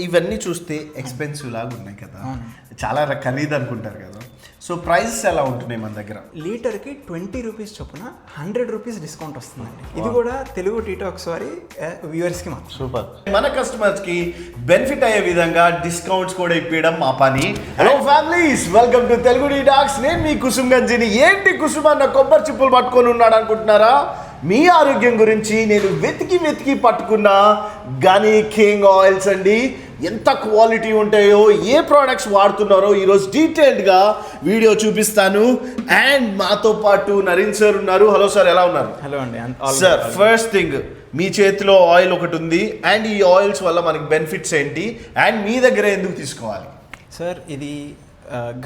ఇవన్నీ చూస్తే ఎక్స్పెన్సివ్ లాగా ఉన్నాయి కదా, చాలా ఖరీదు అనుకుంటారు కదా. సో ప్రైసెస్ ఎలా ఉంటున్నాయి మన దగ్గర? లీటర్కి 20 రూపీస్ చొప్పున 100 రూపీస్ డిస్కౌంట్ వస్తుందండి. ఇది కూడా తెలుగు టీటాక్స్ వారి వ్యూవర్స్కి మాత్రం. సూపర్. మన కస్టమర్స్కి బెనిఫిట్ అయ్యే విధంగా డిస్కౌంట్స్ కూడా ఇప్పించడం మా పని. Hello families, welcome to Telugu tea talks. నేను మీ కుసుమ్ గంజిని. ఏంటి కుసుమ్ అన్న కొబ్బరి చిప్పులు పట్టుకొని ఉన్నాడు అనుకుంటున్నారా? మీ ఆరోగ్యం గురించి నేను వెతికి పట్టుకున్న గనీ కింగ్ ఆయిల్స్ అండి. ఎంత క్వాలిటీ ఉంటాయో, ఏ ప్రోడక్ట్స్ వాడుతున్నారో ఈరోజు డీటెయిల్డ్గా వీడియో చూపిస్తాను. అండ్ మాతో పాటు నరీన్ సార్ ఉన్నారు. హలో సార్, ఎలా ఉన్నారు? హలో అండి సార్. ఫస్ట్ థింగ్, మీ చేతిలో ఆయిల్ ఒకటి ఉంది, అండ్ ఈ ఆయిల్స్ వల్ల మనకి బెనిఫిట్స్ ఏంటి, అండ్ మీ దగ్గర ఎందుకు తీసుకోవాలి? సార్, ఇది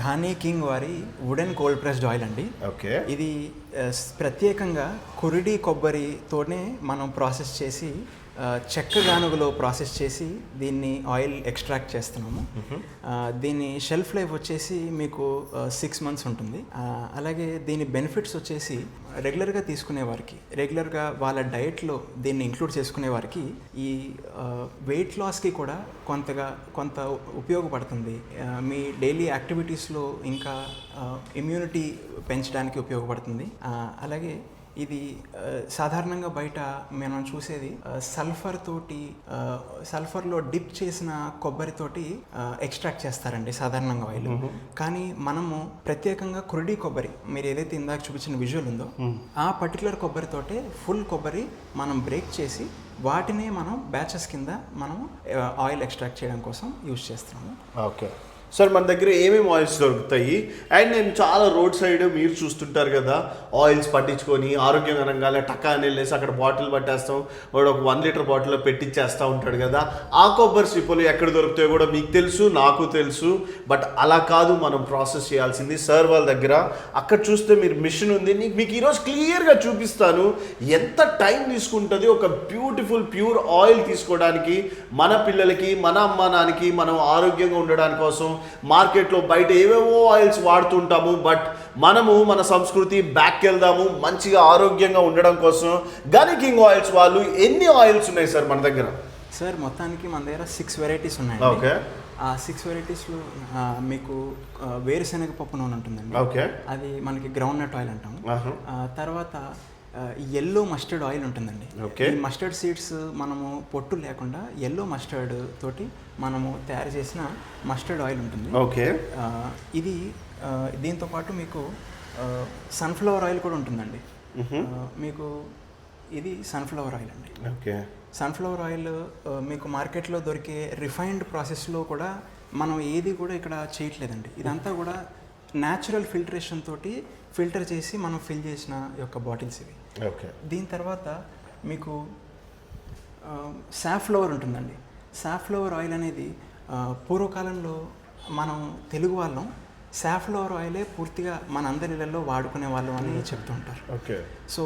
ఘానీ కింగ్ వారి వుడెన్ కోల్డ్ ప్రెస్డ్ ఆయిల్ అండి. ఓకే. ఇది ప్రత్యేకంగా కురిడి కొబ్బరితోనే మనం ప్రాసెస్ చేసి చెక్క గానుగలో ప్రాసెస్ చేసి దీన్ని ఆయిల్ ఎక్స్ట్రాక్ట్ చేస్తున్నాము. దీని షెల్ఫ్ లైఫ్ వచ్చేసి మీకు 6 months ఉంటుంది. అలాగే దీని బెనిఫిట్స్ వచ్చేసి రెగ్యులర్గా తీసుకునే వారికి, రెగ్యులర్గా వాళ్ళ డైట్లో దీన్ని ఇంక్లూడ్ చేసుకునే వారికి ఈ వెయిట్ లాస్కి కూడా కొంత ఉపయోగపడుతుంది. మీ డైలీ యాక్టివిటీస్లో ఇంకా ఇమ్యూనిటీ పెంచడానికి ఉపయోగపడుతుంది. అలాగే ఇది సాధారణంగా బయట మనం చూసేది సల్ఫర్లో డిప్ చేసిన కొబ్బరితోటి ఎక్స్ట్రాక్ట్ చేస్తారండి సాధారణంగా ఆయిల్. కానీ మనము ప్రత్యేకంగా కురిడి కొబ్బరి, మీరు ఏదైతే ఇందాక చూపించిన విజువల్ ఉందో ఆ పర్టికులర్ కొబ్బరితోటే ఫుల్ కొబ్బరి మనం బ్రేక్ చేసి వాటినే మనం బ్యాచెస్ కింద మనం ఆయిల్ ఎక్స్ట్రాక్ట్ చేయడం కోసం యూజ్ చేస్తున్నాము. ఓకే సార్, మన దగ్గర ఏమేమి ఆయిల్స్ దొరుకుతాయి? అండ్ నేను చాలా రోడ్ సైడ్ మీరు చూస్తుంటారు కదా, ఆయిల్స్ పట్టించుకొని ఆరోగ్యంగా అనగానే టక్కా అని వెళ్ళేసి అక్కడ బాటిల్ పట్టేస్తాం, వాడు ఒక 1 లీటర్ బాటిల్లో పెట్టించేస్తూ ఉంటాడు కదా. ఆ కొబ్బరి చిప్పలు ఎక్కడ దొరుకుతాయో కూడా మీకు తెలుసు, నాకు తెలుసు. బట్ అలా కాదు, మనం ప్రాసెస్ చేయాల్సింది సార్ వాళ్ళ దగ్గర. అక్కడ చూస్తే మీరు మిషన్ ఉంది, మీకు ఈరోజు క్లియర్గా చూపిస్తాను ఎంత టైం తీసుకుంటుంది ఒక బ్యూటిఫుల్ ప్యూర్ ఆయిల్ తీసుకోవడానికి. మన పిల్లలకి, మన అమ్మ నాన్నకి మనం ఆరోగ్యంగా ఉండడానికి కోసం మార్కెట్లో బయట ఏవేవో ఆయిల్స్ వాడుతుంటాము. బట్ మనము మన సంస్కృతి బ్యాక్ వెళ్దాము, మంచిగా ఆరోగ్యంగా ఉండడం కోసం గనీ కింగ్ ఆయిల్స్ వాళ్ళు ఎన్ని ఆయిల్స్ ఉన్నాయి సార్ మన దగ్గర? సార్, మొత్తానికి మన దగ్గర 6 వెరైటీస్ ఉన్నాయి. ఓకే. ఆ 6 వెరైటీస్లో మీకు వేరుశనగ పప్పు నూనె ఉంటుందండి. ఓకే. అది మనకి గ్రౌండ్ నట్ ఆయిల్ అంటాము. తర్వాత ఎల్లో మస్టర్డ్ ఆయిల్ ఉంటుందండి. ఈ మస్టర్డ్ సీడ్స్ మనము పొట్టు లేకుండా ఎల్లో మస్టర్డ్ తోటి మనము తయారు చేసిన మస్టర్డ్ ఆయిల్ ఉంటుంది. ఓకే. ఇది దీంతో పాటు మీకు సన్ఫ్లవర్ ఆయిల్ కూడా ఉంటుందండి. మీకు ఇది సన్ఫ్లవర్ ఆయిల్ అండి. ఓకే. సన్ఫ్లవర్ ఆయిల్ మీకు మార్కెట్లో దొరికే రిఫైన్డ్ ప్రాసెస్లో కూడా మనం ఏది కూడా ఇక్కడ చేయట్లేదండి. ఇదంతా కూడా న్యాచురల్ ఫిల్టరేషన్ తోటి ఫిల్టర్ చేసి మనం ఫిల్ చేసిన యొక్క బాటిల్స్ ఇవి. ఓకే. దీని తర్వాత మీకు సాఫ్లవర్ ఉంటుందండి. సాఫ్లవర్ ఆయిల్ అనేది పూర్వకాలంలో మనం తెలుగు వాళ్ళం సాఫ్లవర్ ఆయిలే పూర్తిగా మన అందరి ఇళ్ళల్లో వాడుకునే వాళ్ళం అని చెప్తుంటారు. ఓకే. సో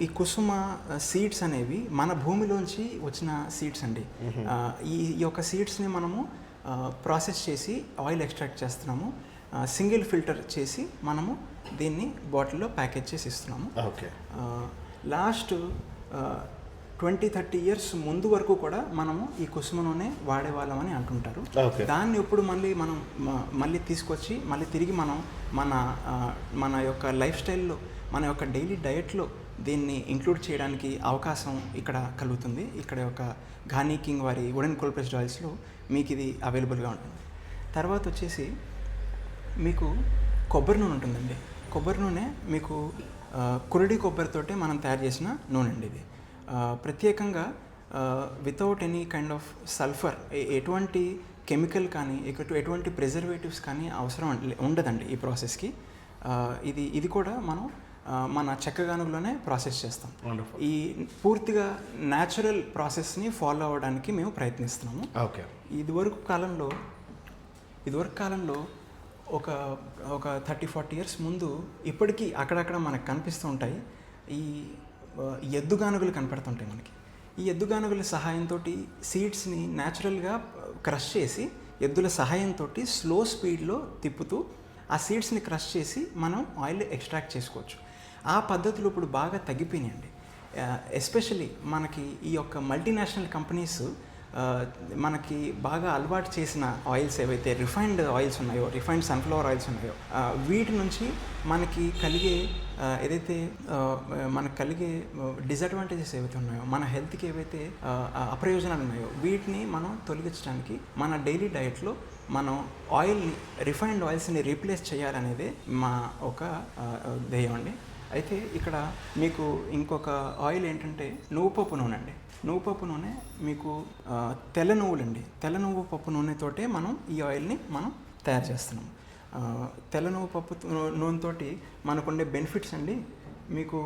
ఈ కుసుమ సీడ్స్ అనేవి మన భూమిలోంచి వచ్చిన సీడ్స్ అండి. ఈ యొక్క సీడ్స్ని మనము ప్రాసెస్ చేసి ఆయిల్ ఎక్స్ట్రాక్ట్ చేస్తున్నాము. సింగిల్ ఫిల్టర్ చేసి మనము దీన్ని బాటిల్లో ప్యాకేజ్ చేసి ఇస్తున్నాము. ఓకే. లాస్ట్ 20-30 years ముందు వరకు కూడా మనము ఈ కుసుమ నూనె వాడేవాళ్ళమని అంటుంటారు. దాన్ని ఇప్పుడు మళ్ళీ తీసుకొచ్చి మళ్ళీ తిరిగి మనం మన యొక్క లైఫ్ స్టైల్లో, మన యొక్క డైలీ డయట్లో దీన్ని ఇంక్లూడ్ చేయడానికి అవకాశం ఇక్కడ కలుగుతుంది. ఇక్కడ యొక్క ఘానీ కింగ్ వారి వుడెన్ కోల్డ్ ప్రెస్డ్ ఆయిల్స్లో మీకు ఇది అవైలబుల్గా ఉంటుంది. తర్వాత వచ్చేసి మీకు కొబ్బరి నూనె ఉంటుందండి. కొబ్బరి నూనె మీకు కురిడి కొబ్బరితోటే మనం తయారు చేసిన నూనె అండి. ఇది ప్రత్యేకంగా without any kind of sulphur, ఎటువంటి కెమికల్ కానీ ఎటువంటి ప్రిజర్వేటివ్స్ కానీ అవసరం ఉండదండి ఈ ప్రాసెస్కి. ఇది కూడా మనం మన చెక్కగానుగలోనే ప్రాసెస్ చేస్తాం. ఈ పూర్తిగా న్యాచురల్ ప్రాసెస్ని ఫాలో అవ్వడానికి మేము ప్రయత్నిస్తున్నాము. ఓకే. ఇదివరకు కాలంలో ఒక 30-40 years ముందు ఇప్పటికీ అక్కడక్కడ మనకు కనిపిస్తూ ఉంటాయి. ఈ ఎద్దుగానుగలు కనపడుతుంటాయి మనకి. ఈ ఎద్దుగానుగల సహాయంతో సీడ్స్ని న్యాచురల్గా క్రష్ చేసి ఎద్దుల సహాయంతో స్లో స్పీడ్లో తిప్పుతూ ఆ సీడ్స్ని క్రష్ చేసి మనం ఆయిల్ ఎక్స్ట్రాక్ట్ చేసుకోవచ్చు. ఆ పద్ధతులు ఇప్పుడు బాగా తగ్గిపోయినాయండి. ఎస్పెషల్లీ మనకి ఈ యొక్క మల్టీనేషనల్ కంపెనీస్ మనకి బాగా అలవాటు చేసిన ఆయిల్స్ ఏవైతే రిఫైన్డ్ ఆయిల్స్ ఉన్నాయో, రిఫైన్డ్ సన్ఫ్లవర్ ఆయిల్స్ ఉన్నాయో, వీటి నుంచి మనకి కలిగే ఏదైతే మనకు కలిగే డిసడ్వాంటేజెస్ ఏవైతే ఉన్నాయో, మన హెల్త్కి ఏవైతే అప్రయోజనాలు ఉన్నాయో, వీటిని మనం తొలగించడానికి మన డైలీ డైట్లో మనం ఆయిల్ని, రిఫైన్డ్ ఆయిల్స్ని రీప్లేస్ చేయాలనేదే మా ఒక ధ్యేయం అండి. అయితే ఇక్కడ మీకు ఇంకొక ఆయిల్ ఏంటంటే నువ్వు పప్పు నూనె అండి. నువ్వు పప్పు నూనె మీకు తెల్ల నువ్వులండి. తెల్ల నువ్వు పప్పు నూనెతోటే మనం ఈ ఆయిల్ని మనం తయారు చేస్తున్నాం. తెల్ల నువ్వు పప్పు నూనెతోటి మనకుండే బెనిఫిట్స్ అండి, మీకు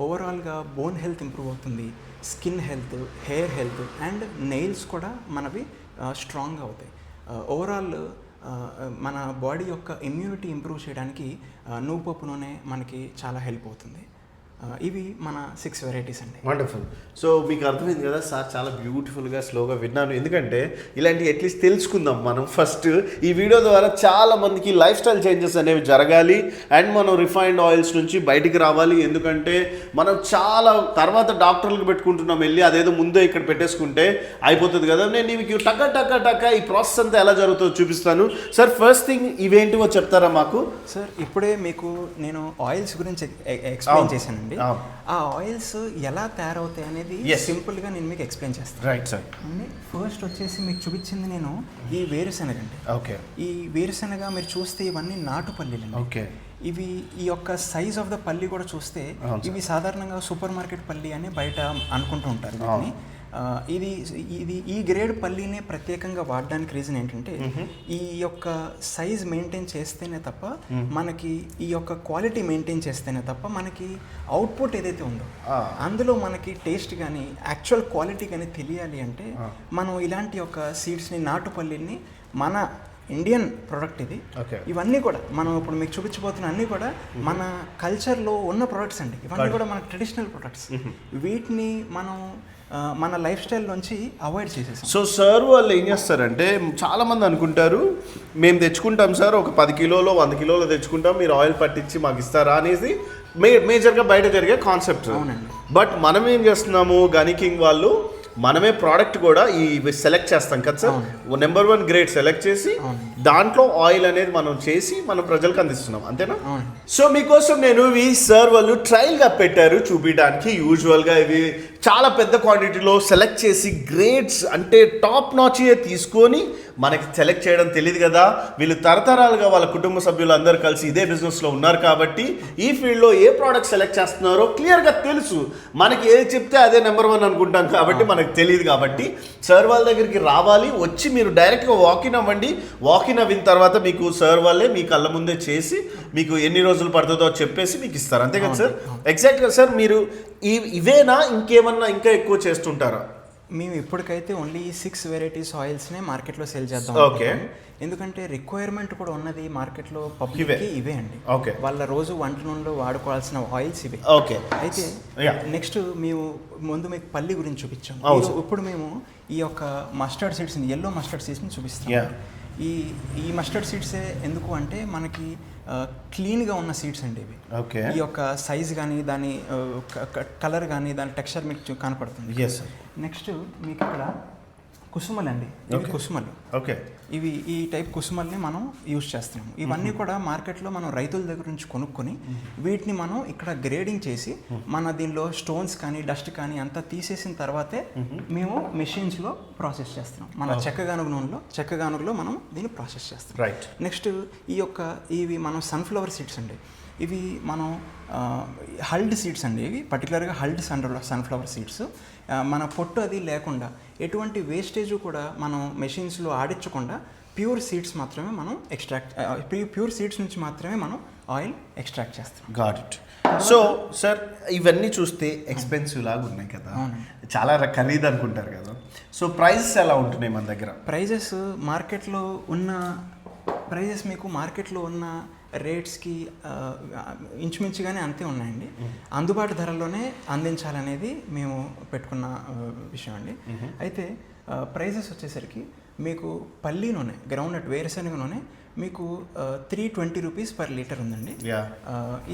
ఓవరాల్గా బోన్ హెల్త్ ఇంప్రూవ్ అవుతుంది, skin health, hair health and nails కూడా మనవి స్ట్రాంగ్గా అవుతాయి. ఓవరాల్ మన బాడీ యొక్క ఇమ్యూనిటీ ఇంప్రూవ్ చేయడానికి నువ్వు పప్పు నూనె మనకి చాలా హెల్ప్ అవుతుంది. ఇవి మన 6 వెరైటీస్ అండి. వండర్ఫుల్. సో మీకు అర్థమైంది కదా సార్, చాలా బ్యూటిఫుల్గా స్లోగా విన్నాను. ఎందుకంటే ఇలాంటి అట్లీస్ట్ తెలుసుకుందాం మనం ఫస్ట్. ఈ వీడియో ద్వారా చాలా మందికి లైఫ్ స్టైల్ చేంజెస్ అనేవి జరగాలి అండ్ మనం రిఫైన్డ్ ఆయిల్స్ నుంచి బయటికి రావాలి. ఎందుకంటే మనం చాలా తర్వాత డాక్టర్లకు పెట్టుకుంటున్నాం వెళ్ళి, అదేదో ముందే ఇక్కడ పెట్టేసుకుంటే అయిపోతుంది కదా. నేను మీకు టక్క ఈ ప్రాసెస్ అంతా ఎలా జరుగుతుందో చూపిస్తాను. సార్ ఫస్ట్ థింగ్ ఇవేంటివో చెప్తారా మాకు? సార్ ఇప్పుడే మీకు నేను ఆయిల్స్ గురించి ఎక్స్ప్లెయిన్ చేశానండి. ఆ ఆయిల్స్ ఎలా తయారవుతాయి అనేది సింపుల్గా నేను మీకు ఎక్స్ప్లెయిన్ చేస్తాను. Right sir. ఫస్ట్ వచ్చేసి మీకు చూపించింది నేను ఈ వేరుశెనగ అండి. ఓకే. ఈ వేరుశెనగ మీరు చూస్తే ఇవన్నీ నాటు పల్లీలు. ఓకే. ఇవి ఈ యొక్క సైజ్ ఆఫ్ ద పల్లి కూడా చూస్తే ఇవి సాధారణంగా సూపర్ మార్కెట్ పల్లి అని బయట అనుకుంటూ ఉంటారు. కానీ ఇది ఈ గ్రేడ్ పల్లీనే ప్రత్యేకంగా వాడడానికి రీజన్ ఏంటంటే ఈ యొక్క సైజ్ మెయింటైన్ చేస్తేనే తప్ప మనకి, ఈ యొక్క క్వాలిటీ మెయింటైన్ చేస్తేనే తప్ప మనకి అవుట్పుట్ ఏదైతే ఉందో అందులో మనకి టేస్ట్ కానీ యాక్చువల్ క్వాలిటీ కానీ తెలియాలి అంటే మనం ఇలాంటి ఒక సీడ్స్ని, నాటు పల్లీని, మన ఇండియన్ ప్రోడక్ట్ ఇది. ఇవన్నీ కూడా మనం ఇప్పుడు మీకు చూపించబోతున్న అన్నీ కూడా మన కల్చర్లో ఉన్న ప్రొడక్ట్స్ అండి. ఇవన్నీ కూడా మన ట్రెడిషనల్ ప్రొడక్ట్స్. వీటిని మనం మన లైఫ్ స్టైల్ నుంచి అవాయిడ్ చేసేసాం. సో సార్ వాళ్ళు ఏం చేస్తారంటే, చాలామంది అనుకుంటారు మేము తెచ్చుకుంటాం సార్, ఒక 10 కిలోలో 100 కిలోలో తెచ్చుకుంటాం, మీరు ఆయిల్ పట్టించి మాకు ఇస్తారా అనేది మేజర్గా బయట జరిగే కాన్సెప్ట్. బట్ మనం ఏం చేస్తున్నాము, గనికింగ్ వాళ్ళు మనమే ప్రోడక్ట్ కూడా సెలెక్ట్ చేస్తాం కదా సార్, నెంబర్ 1 గ్రేడ్ సెలెక్ట్ చేసి దాంట్లో ఆయిల్ అనేది మనం చేసి మనం ప్రజలకు అందిస్తున్నాం, అంతేనా? సో మీకోసం నేను ఇవి సార్ వాళ్ళు ట్రయల్గా పెట్టారు చూపించడానికి. యూజువల్గా ఇవి చాలా పెద్ద క్వాంటిటీలో సెలెక్ట్ చేసి గ్రేడ్స్ అంటే టాప్ నాచ్ తీసుకొని మనకి సెలెక్ట్ చేయడం తెలియదు కదా. వీళ్ళు తరతరాలుగా వాళ్ళ కుటుంబ సభ్యులు అందరూ కలిసి ఇదే బిజినెస్లో ఉన్నారు కాబట్టి ఈ ఫీల్డ్లో ఏ ప్రోడక్ట్ సెలెక్ట్ చేస్తున్నారో క్లియర్గా తెలుసు. మనకి ఏది చెప్తే అదే నెంబర్ 1 అనుకుంటాం కాబట్టి మనకు తెలియదు. కాబట్టి సార్ వాళ్ళ దగ్గరికి రావాలి, వచ్చి మీరు డైరెక్ట్గా వాకిన్ అవ్వండి. వాకిన్ అవ్విన తర్వాత మీకు సార్ వాళ్ళే మీ కళ్ళ ముందే చేసి మీకు ఎన్ని రోజులు పడుతుందో చెప్పేసి మీకు ఇస్తారు, అంతే కదా సార్? ఎగ్జాక్ట్గా సార్. మీరు ఇవేనా ఇంకేమన్నా ఇంకా ఎక్కువ చేస్తుంటారా? మేము ఇప్పటికైతే ఓన్లీ 6 వెరైటీస్ ఆయిల్స్నే మార్కెట్లో సేల్ చేద్దాం. ఓకే. ఎందుకంటే రిక్వైర్మెంట్ కూడా ఉన్నది మార్కెట్లో పబ్లిక్కి ఇవే అండి. ఓకే. వాళ్ళ రోజు వంట నూనెలో వాడుకోవాల్సిన ఆయిల్స్ ఇవే. ఓకే. అయితే నెక్స్ట్ మేము ముందు మీకు పల్లి గురించి చూపించాం. ఇప్పుడు మేము ఈ యొక్క మస్టర్డ్ సీడ్స్, ఎల్లో మస్టర్డ్ సీడ్స్ని చూపిస్తాం. ఈ మస్టర్డ్ సీడ్సే ఎందుకు అంటే మనకి క్లీన్గా ఉన్న సీడ్స్ అండి ఇవి. ఓకే. ఈ యొక్క సైజ్ కానీ, దాని కలర్ కానీ, దాని టెక్స్చర్ మీకు కనపడుతుంది. నెక్స్ట్ మీకు ఇక్కడ కుసుమలు అండి. ఇవి కుసుమలు. ఓకే. ఇవి ఈ టైప్ కుసుమల్ని మనం యూజ్ చేస్తున్నాము. ఇవన్నీ కూడా మార్కెట్లో మనం రైతుల దగ్గర నుంచి కొనుక్కొని వీటిని మనం ఇక్కడ గ్రేడింగ్ చేసి మన దీనిలో స్టోన్స్ కానీ, డస్ట్ కానీ అంతా తీసేసిన తర్వాతే మేము మెషిన్స్లో ప్రాసెస్ చేస్తున్నాం. మన చెక్కగానుగలో మనం దీన్ని ప్రాసెస్ చేస్తాం. రైట్. నెక్స్ట్ ఇవి మనం సన్ఫ్లవర్ సీడ్స్ అండి. ఇవి మనం హల్డ్ సీడ్స్ అండి. ఇవి పర్టికులర్గా హల్డ్ సన్ఫ్లవర్ సీడ్స్. మన పొట్టు అది లేకుండా, ఎటువంటి వేస్టేజ్ కూడా మనం మెషిన్స్లో ఆడించకుండా ప్యూర్ సీడ్స్ మాత్రమే మనం ప్యూర్ సీడ్స్ నుంచి మాత్రమే మనం ఆయిల్ ఎక్స్ట్రాక్ట్ చేస్తాం. Got it. సో సార్ ఇవన్నీ చూస్తే ఎక్స్పెన్సివ్ లాగా ఉన్నాయి కదా, చాలా ఖరీదు అనుకుంటారు కదా. సో ప్రైజెస్ ఎలా ఉంటున్నాయి మన దగ్గర? ప్రైజెస్ మీకు మార్కెట్లో ఉన్న రేట్స్కి ఇంచుమించుగానే అంతే ఉన్నాయండి. అందుబాటు ధరల్లోనే అందించాలనేది మేము పెట్టుకున్న విషయం అండి. అయితే ప్రైజెస్ వచ్చేసరికి మీకు పల్లి నూనె గ్రౌండ్నట్ వేరుశనగ నూనె మీకు 320 రూపీస్ పర్ లీటర్ ఉందండి.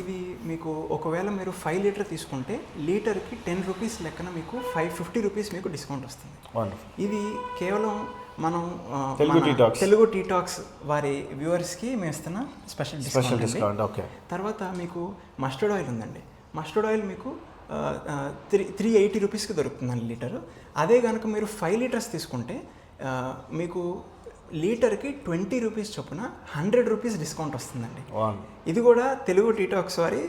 ఇది మీకు ఒకవేళ మీరు 5 లీటర్ తీసుకుంటే లీటర్కి 10 రూపీస్ లెక్కన మీకు 550 రూపీస్ మీకు డిస్కౌంట్ వస్తుంది. ఇది కేవలం మనం తెలుగు టీటాక్స్ వారి వ్యూవర్స్కి మేము ఇస్తున్న స్పెషల్ డిస్కౌంట్. తర్వాత మీకు మస్టర్డ్ ఆయిల్ ఉందండి. మస్టర్డ్ ఆయిల్ మీకు 380 రూపీస్కి దొరుకుతుందండి లీటరు. అదే కనుక మీరు 5 లీటర్స్ తీసుకుంటే మీకు లీటర్కి 20 రూపీస్ చొప్పున 100 రూపీస్ డిస్కౌంట్ వస్తుందండి. ఇది కూడా తెలుగు టీటాక్స్ వారి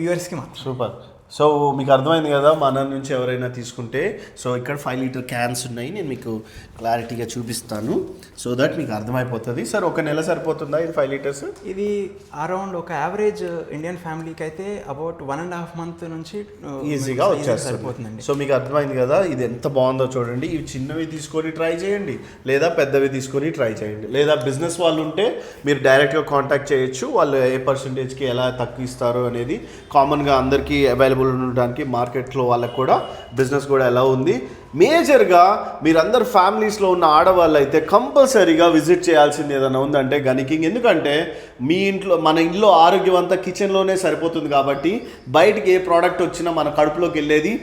వ్యూవర్స్కి మాత్రం. సూపర్. సో మీకు అర్థమైంది కదా, మన నుంచి ఎవరైనా తీసుకుంటే. సో ఇక్కడ 5 లీటర్ క్యాన్స్ ఉన్నాయి, నేను మీకు క్లారిటీగా చూపిస్తాను సో దట్ మీకు అర్థమైపోతుంది. సార్ ఒక నెల సరిపోతుందా ఇది 5 లీటర్స్? ఇది అరౌండ్ ఒక యావరేజ్ ఇండియన్ ఫ్యామిలీకి అయితే అబౌట్ 1.5 మంత్ నుంచి ఈజీగా వచ్చేస్తుందండి. సో మీకు అర్థమైంది కదా, ఇది ఎంత బాగుందో చూడండి. ఇవి చిన్నవి తీసుకొని ట్రై చేయండి, లేదా పెద్దవి తీసుకొని ట్రై చేయండి, లేదా బిజినెస్ వాళ్ళు ఉంటే మీరు డైరెక్ట్గా కాంటాక్ట్ చేయొచ్చు. వాళ్ళు ఏ పర్సంటేజ్కి ఎలా తక్కువ ఇస్తారు అనేది కామన్గా అందరికీ అవైలబుల్ ఉండడానికి మార్కెట్లో వాళ్ళకు కూడా బిజినెస్ కూడా ఎలా ఉంది. మేజర్గా మీరందరు ఫ్యామిలీస్లో ఉన్న ఆడవాళ్ళు అయితే కంపల్సరీగా విజిట్ చేయాల్సింది ఏదైనా ఉందంటే గనికింగ్. ఎందుకంటే మీ ఇంట్లో మన ఇంట్లో ఆరోగ్యం అంతా కిచెన్లోనే సరిపోతుంది కాబట్టి బయటికి ఏ ప్రోడక్ట్ వచ్చినా మన కడుపులోకి వెళ్ళేది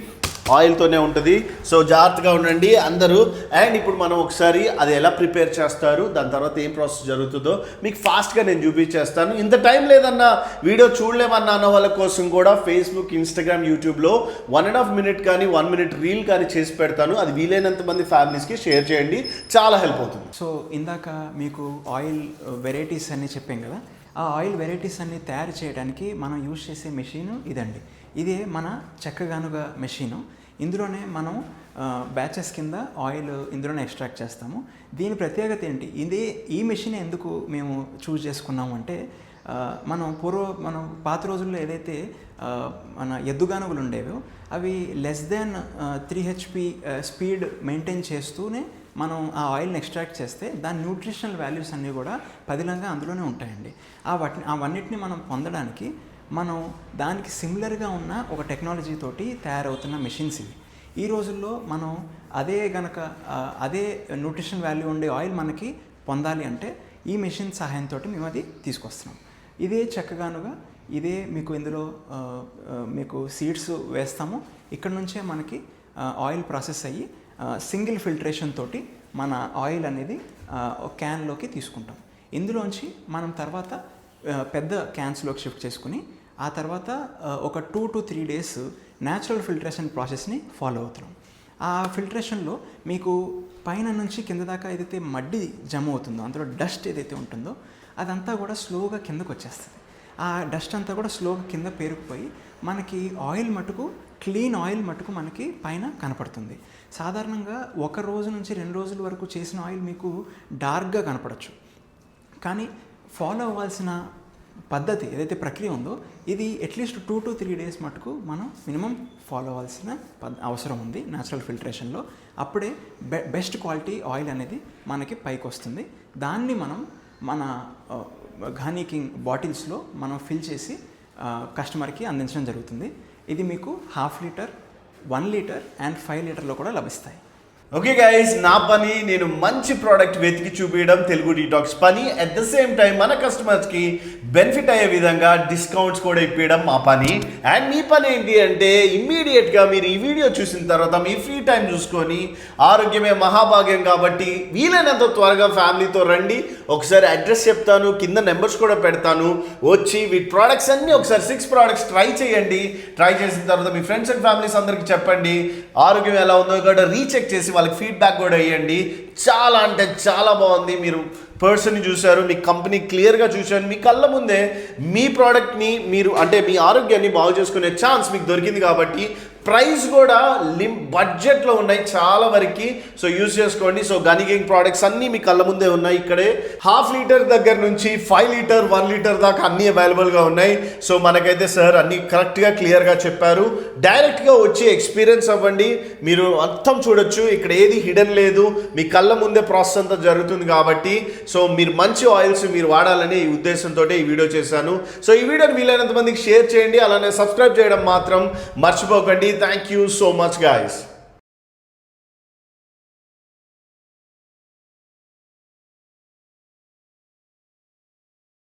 ఆయిల్తోనే ఉంటుంది. సో జాగ్రత్తగా ఉండండి అందరూ. అండ్ ఇప్పుడు మనం ఒకసారి అది ఎలా ప్రిపేర్ చేస్తారు, దాని తర్వాత ఏం ప్రాసెస్ జరుగుతుందో మీకు ఫాస్ట్గా నేను చూపించేస్తాను. ఇంత టైం లేదన్నా వీడియో చూడలేమన్నా అన్న వాళ్ళ కోసం కూడా ఫేస్బుక్, ఇన్స్టాగ్రామ్, యూట్యూబ్లో 1.5 మినిట్ కానీ 1 మినిట్ రీల్ కానీ చేసి పెడతాను. అది వీలైనంత మంది ఫ్యామిలీస్కి షేర్ చేయండి, చాలా హెల్ప్ అవుతుంది. సో ఇందాక మీకు ఆయిల్ వెరైటీస్ అన్నీ చెప్పాం కదా, ఆ ఆయిల్ వెరైటీస్ అన్నీ తయారు చేయడానికి మనం యూజ్ చేసే మెషిన్ ఇదండి. ఇదే మన చెక్కగానుగ మెషిను. ఇందులోనే మనం బ్యాచెస్ కింద ఆయిల్ ఇందులోనే ఎక్స్ట్రాక్ట్ చేస్తాము. దీని ప్రత్యేకత ఏంటి, ఈ మెషిన్ ఎందుకు మేము చూస్ చేసుకున్నాము అంటే మనం పాత రోజుల్లో ఏదైతే మన ఎద్దుగానుగులు ఉండేవో అవి less than 3 HP speed maintain చేస్తూనే మనం ఆ ఆయిల్ని ఎక్స్ట్రాక్ట్ చేస్తే దాని న్యూట్రిషనల్ వాల్యూస్ అన్నీ కూడా పదిలంగా అందులోనే ఉంటాయండి. అవన్నిటిని మనం పొందడానికి మనం దానికి సిమిలర్గా ఉన్న ఒక టెక్నాలజీ తోటి తయారవుతున్న మెషిన్స్ ఇవి. ఈ రోజుల్లో మనం అదే న్యూట్రిషన్ వాల్యూ ఉండే ఆయిల్ మనకి పొందాలి అంటే ఈ మెషిన్ సహాయంతో మేము అది తీసుకొస్తున్నాం. ఇదే చక్కగానుగా ఇదే మీకు ఇందులో మీకు సీడ్స్ వేస్తాము. ఇక్కడ నుంచే మనకి ఆయిల్ ప్రాసెస్ అయ్యి సింగిల్ ఫిల్టరేషన్ తోటి మన ఆయిల్ అనేది క్యాన్లోకి తీసుకుంటాం. ఇందులోంచి మనం తర్వాత పెద్ద క్యాన్స్లోకి షిఫ్ట్ చేసుకుని ఆ తర్వాత ఒక 2 to 3 డేస్ న్యాచురల్ ఫిల్టరేషన్ ప్రాసెస్ని ఫాలో అవుతున్నాం. ఆ ఫిల్టరేషన్లో మీకు పైన నుంచి కింద దాకా ఏదైతే మడ్డి జమ అవుతుందో, అందులో డస్ట్ ఏదైతే ఉంటుందో అదంతా కూడా స్లోగా కిందకు వచ్చేస్తుంది. ఆ డస్ట్ అంతా కూడా స్లోగా కింద పేరుకుపోయి మనకి ఆయిల్ మటుకు క్లీన్ ఆయిల్ మటుకు మనకి పైన కనపడుతుంది. సాధారణంగా 1 రోజు నుంచి 2 రోజుల వరకు చేసిన ఆయిల్ మీకు డార్క్గా కనపడచ్చు. కానీ ఫాలో అవ్వాల్సిన పద్ధతి ఏదైతే ప్రక్రియ ఉందో ఇది అట్లీస్ట్ 2 to 3 డేస్ మటుకు మనం మినిమం ఫాలో అవ్వాల్సిన అవసరం ఉంది న్యాచురల్ ఫిల్టరేషన్లో. అప్పుడే బెస్ట్ క్వాలిటీ ఆయిల్ అనేది మనకి పైకి వస్తుంది. దాన్ని మనం మన ఘానీకింగ్ బాటిల్స్లో మనం ఫిల్ చేసి కస్టమర్కి అందించడం జరుగుతుంది. ఇది మీకు 1/2 లీటర్, 1 లీటర్ అండ్ 5 లీటర్లో కూడా లభిస్తాయి. ఓకే గైస్, నా పని నేను మంచి ప్రోడక్ట్ వెతికి చూపించడం తెలుగు డీటాక్స్ పని. అట్ ద సేమ్ టైం మన కస్టమర్స్కి బెనిఫిట్ అయ్యే విధంగా డిస్కౌంట్స్ కూడా ఇప్పించడం మా పని. అండ్ మీ పని ఏంటి అంటే ఇమ్మీడియట్గా మీరు ఈ వీడియో చూసిన తర్వాత మీ ఫ్రీ టైం చూసుకొని ఆరోగ్యమే మహాభాగ్యం కాబట్టి వీలైనంత త్వరగా ఫ్యామిలీతో రండి. ఒకసారి అడ్రస్ చెప్తాను, కింద నెంబర్స్ కూడా పెడతాను. వచ్చి వీటి ప్రోడక్ట్స్ అన్నీ ఒకసారి 6 ప్రోడక్ట్స్ ట్రై చేయండి. ట్రై చేసిన తర్వాత మీ ఫ్రెండ్స్ అండ్ ఫ్యామిలీస్ అందరికీ చెప్పండి. ఆరోగ్యం ఎలా ఉందో కూడా రీచెక్ చేసి వాళ్ళకి ఫీడ్బ్యాక్ కూడా ఇవ్వండి. చాలా అంటే చాలా బాగుంది. మీరు పర్సన్ని చూశారు, మీ కంపెనీ క్లియర్గా చూశారు, మీ కళ్ళ ముందే మీ ప్రోడక్ట్ని మీరు అంటే మీ ఆరోగ్యాన్ని బాగు చేసుకునే ఛాన్స్ మీకు దొరికింది కాబట్టి ప్రైస్ కూడా బడ్జెట్లో ఉన్నాయి చాలా వరకు. సో యూజ్ చేసుకోండి. సో గనికింగ్ ప్రోడక్ట్స్ అన్నీ మీ కళ్ళ ముందే ఉన్నాయి. ఇక్కడే 1/2 లీటర్ దగ్గర నుంచి 5 లీటర్ 1 లీటర్ దాకా అన్నీ అవైలబుల్గా ఉన్నాయి. సో మనకైతే సార్ అన్నీ కరెక్ట్గా క్లియర్గా చెప్పారు. డైరెక్ట్గా వచ్చి ఎక్స్పీరియన్స్ అవ్వండి. మీరు మొత్తం చూడొచ్చు, ఇక్కడ ఏది హిడెన్ లేదు, మీ కళ్ళ ముందే ప్రాసెస్ అంతా జరుగుతుంది కాబట్టి. సో మీరు మంచి ఆయిల్స్ మీరు వాడాలని ఈ ఉద్దేశంతో ఈ వీడియో చేశాను. సో ఈ వీడియోని వీలైనంత మందికి షేర్ చేయండి, అలానే సబ్స్క్రైబ్ చేయడం మాత్రం మర్చిపోకండి. Thank you so much guys.